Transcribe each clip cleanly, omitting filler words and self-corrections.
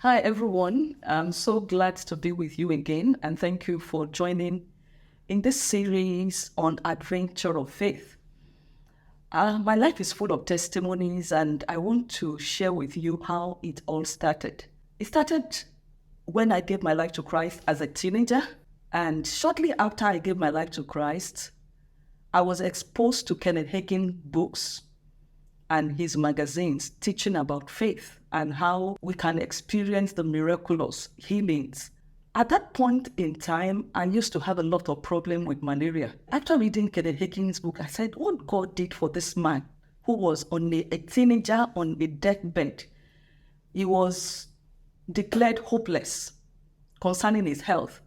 Hi, everyone. I'm so glad to be with you again, and thank you for joining in this series on Adventure of Faith. My life is full of testimonies, and I want to share with you how it all started. It started when I gave my life to Christ as a teenager, and shortly after I gave my life to Christ, I was exposed to Kenneth Hagin books and his magazines teaching about faith and how we can experience the miraculous healings. At that point in time, I used to have a lot of problem with malaria. After reading Kenneth Hagin's book, I said, what God did for this man who was only a teenager on a deathbed. He was declared hopeless concerning his health.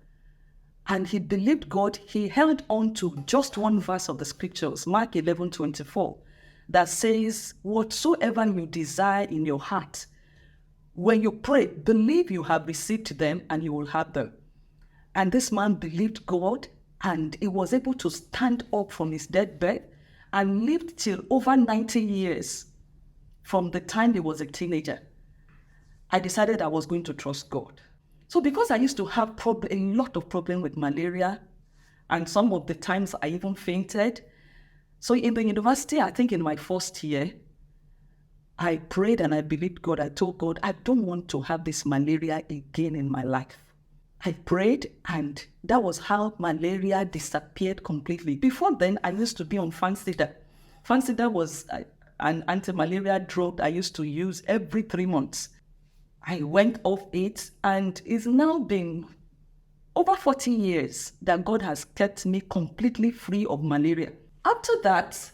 And he believed God. He held on to just one verse of the scriptures, Mark 11:24, that says, whatsoever you desire in your heart, when you pray, believe you have received them and you will have them. And this man believed God, and he was able to stand up from his deathbed and lived till over 90 years from the time he was a teenager. I decided I was going to trust God. So because I used to have a lot of problem with malaria, and some of the times I even fainted. So in the university, I think in my first year, I prayed and I believed God. I told God, I don't want to have this malaria again in my life. I prayed, and that was how malaria disappeared completely. Before then, I used to be on Fansida. Fansida was an anti-malaria drug I used to use every 3 months. I went off it, and it's now been over 40 years that God has kept me completely free of malaria. After that,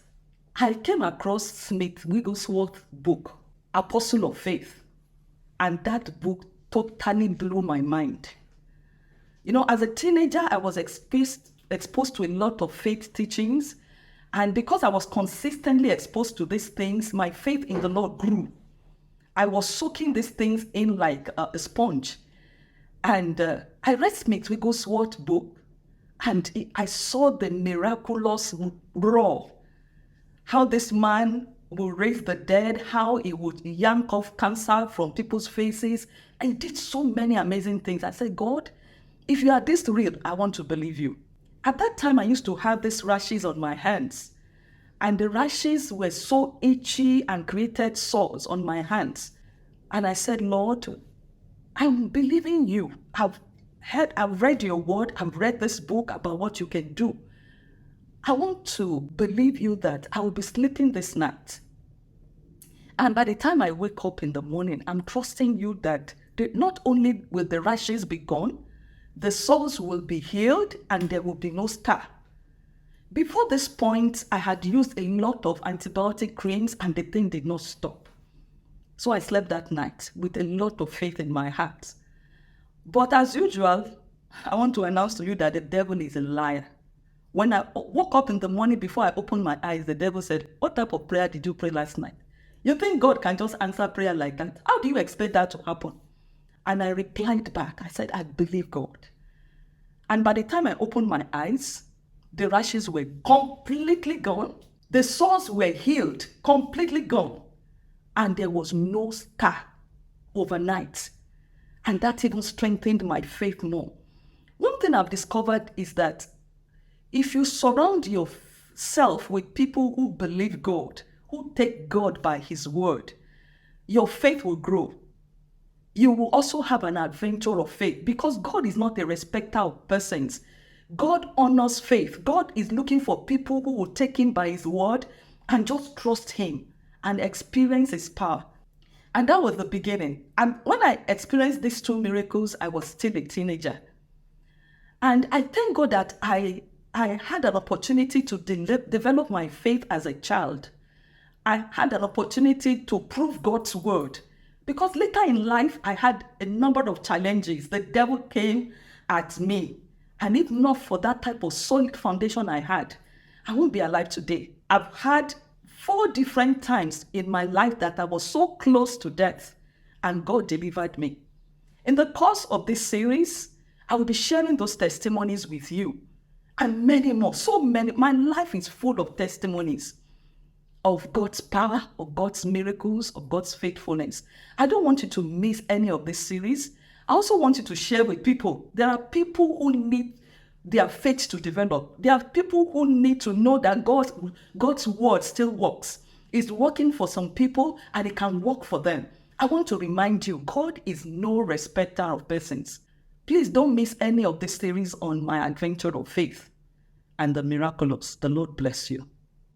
I came across Smith Wigglesworth's book, Apostle of Faith, and that book totally blew my mind. You know, as a teenager, I was exposed to a lot of faith teachings, and because I was consistently exposed to these things, my faith in the Lord grew. I was soaking these things in like a sponge. And I read Smith Wigglesworth's book, and I saw the miraculous raw. How this man will raise the dead, how he would yank off cancer from people's faces, and did so many amazing things. I said, God, if you are this real, I want to believe you. At that time, I used to have these rashes on my hands. And the rashes were so itchy and created sores on my hands. And I said, Lord, I'm believing you. I've read your word. I've read this book about what you can do. I want to believe you that I will be sleeping this night. And by the time I wake up in the morning, I'm trusting you that not only will the rashes be gone, the sores will be healed and there will be no scar. Before this point, I had used a lot of antibiotic creams and the thing did not stop. So I slept that night with a lot of faith in my heart. But as usual, I want to announce to you that the devil is a liar. When I woke up in the morning before I opened my eyes, the devil said, what type of prayer did you pray last night? You think God can just answer prayer like that? How do you expect that to happen? And I replied back. I said, I believe God. And by the time I opened my eyes, the rashes were completely gone. The sores were healed, completely gone. And there was no scar overnight. And that even strengthened my faith more. One thing I've discovered is that if you surround yourself with people who believe God, who take God by his word, your faith will grow. You will also have an adventure of faith because God is not a respecter of persons. God honors faith. God is looking for people who will take him by his word and just trust him and experience his power. And that was the beginning. And when I experienced these two miracles, I was still a teenager. And I thank God that I had an opportunity to develop my faith as a child. I had an opportunity to prove God's word. Because later in life, I had a number of challenges. The devil came at me. And if not for that type of solid foundation I had, I wouldn't be alive today. I've had 4 different times in my life that I was so close to death, and God delivered me. In the course of this series, I will be sharing those testimonies with you, and many more, so many. My life is full of testimonies. of God's power, of God's miracles, of God's faithfulness. I don't want you to miss any of this series. I also want you to share with people. There are people who need their faith to develop. There are people who need to know that God's word still works. It's working for some people and it can work for them. I want to remind you, God is no respecter of persons. Please don't miss any of this series on my adventure of faith and the miraculous. The Lord bless you.